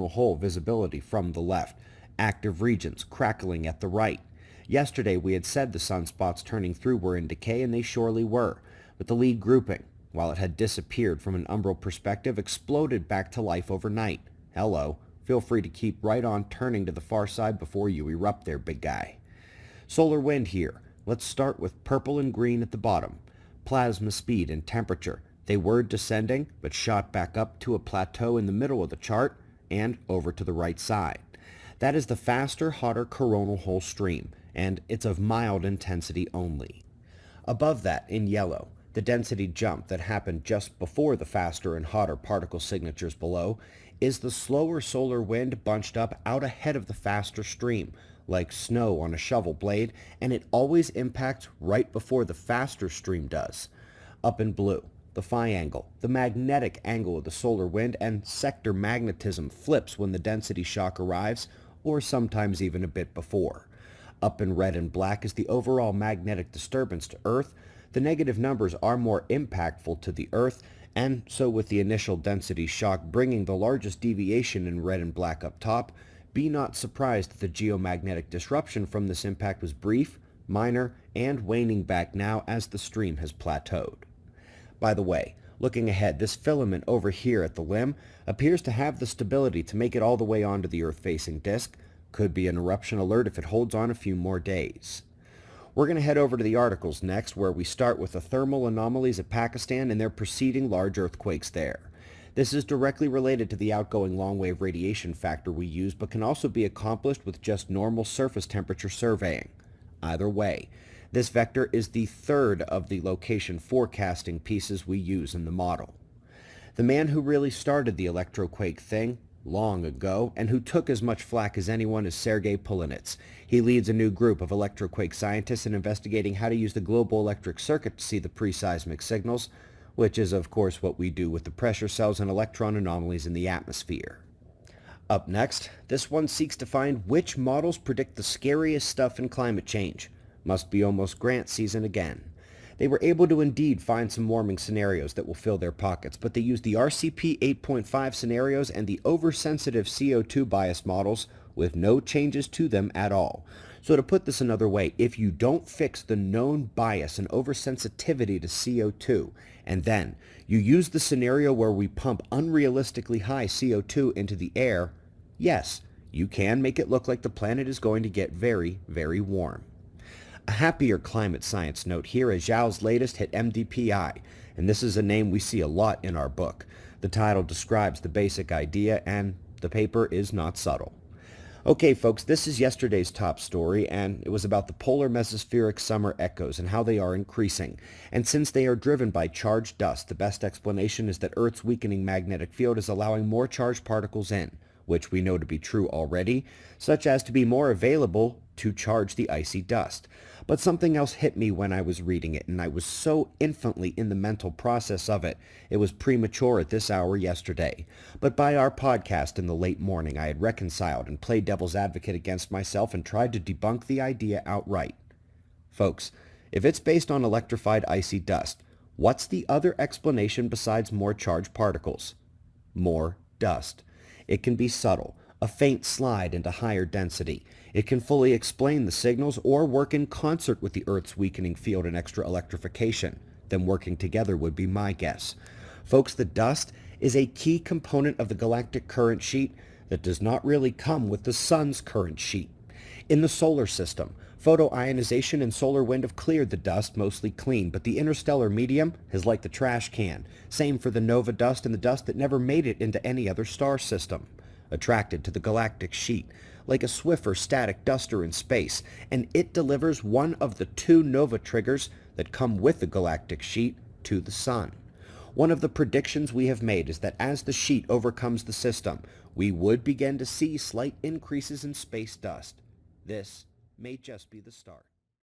coronal hole visibility from the left, active regions crackling at the right. Yesterday we had said the sunspots turning through were in decay, and they surely were, but the lead grouping, while it had disappeared from an umbral perspective, exploded back to life overnight. Hello. Feel free to keep right on turning to the far side before you erupt there, big guy. Solar wind here. Let's start with purple and green at the bottom. Plasma speed and temperature. They were descending, but shot back up to a plateau in the middle of the chart and over to the right side. That is the faster, hotter coronal hole stream, and it's of mild intensity only. Above that, in yellow, the density jump that happened just before the faster and hotter particle signatures below is the slower solar wind bunched up out ahead of the faster stream, like snow on a shovel blade, and it always impacts right before the faster stream does. Up in blue, the phi angle, the magnetic angle of the solar wind, and sector magnetism flips when the density shock arrives, or sometimes even a bit before. Up in red and black is the overall magnetic disturbance to Earth. The negative numbers are more impactful to the Earth, and so with the initial density shock bringing the largest deviation in red and black up top, be not surprised that the geomagnetic disruption from this impact was brief, minor, and waning back now as the stream has plateaued. By the way, looking ahead, this filament over here at the limb appears to have the stability to make it all the way onto the Earth-facing disk. Could be an eruption alert if it holds on a few more days. We're going to head over to the articles next, where we start with the thermal anomalies of Pakistan and their preceding large earthquakes there. This is directly related to the outgoing long-wave radiation factor we use, but can also be accomplished with just normal surface temperature surveying. Either way, this vector is the third of the location forecasting pieces we use in the model. The man who really started the electroquake thing long ago, and who took as much flack as anyone, is Sergei Polinets. He leads a new group of electroquake scientists in investigating how to use the global electric circuit to see the pre-seismic signals, which is of course what we do with the pressure cells and electron anomalies in the atmosphere. Up next, this one seeks to find which models predict the scariest stuff in climate change. Must be almost grant season again. They were able to indeed find some warming scenarios that will fill their pockets, but they used the RCP 8.5 scenarios and the oversensitive CO2 bias models with no changes to them at all. So to put this another way, if you don't fix the known bias and oversensitivity to CO2, and then you use the scenario where we pump unrealistically high CO2 into the air, yes, you can make it look like the planet is going to get very, very warm. A happier climate science note here as Zhao's latest hit MDPI, and this is a name we see a lot in our book. The title describes the basic idea, and the paper is not subtle. Okay folks, this is yesterday's top story, and it was about the polar mesospheric summer echoes and how they are increasing. And since they are driven by charged dust, the best explanation is that Earth's weakening magnetic field is allowing more charged particles in, which we know to be true already, such as to be more available to charge the icy dust. But something else hit me when I was reading it, and I was so infinitely in the mental process of it, it was premature at this hour yesterday. But by our podcast in the late morning, I had reconciled and played devil's advocate against myself and tried to debunk the idea outright. Folks, if it's based on electrified icy dust, what's the other explanation besides more charged particles? More dust. It can be subtle, a faint slide into higher density. It can fully explain the signals or work in concert with the Earth's weakening field and extra electrification. Them working together would be my guess. Folks, the dust is a key component of the galactic current sheet that does not really come with the sun's current sheet. In the solar system, photoionization and solar wind have cleared the dust mostly clean, but the interstellar medium is like the trash can. Same for the nova dust and the dust that never made it into any other star system. Attracted to the galactic sheet, like a Swiffer static duster in space, and it delivers one of the two nova triggers that come with the galactic sheet to the sun. One of the predictions we have made is that as the sheet overcomes the system, we would begin to see slight increases in space dust. This may just be the start.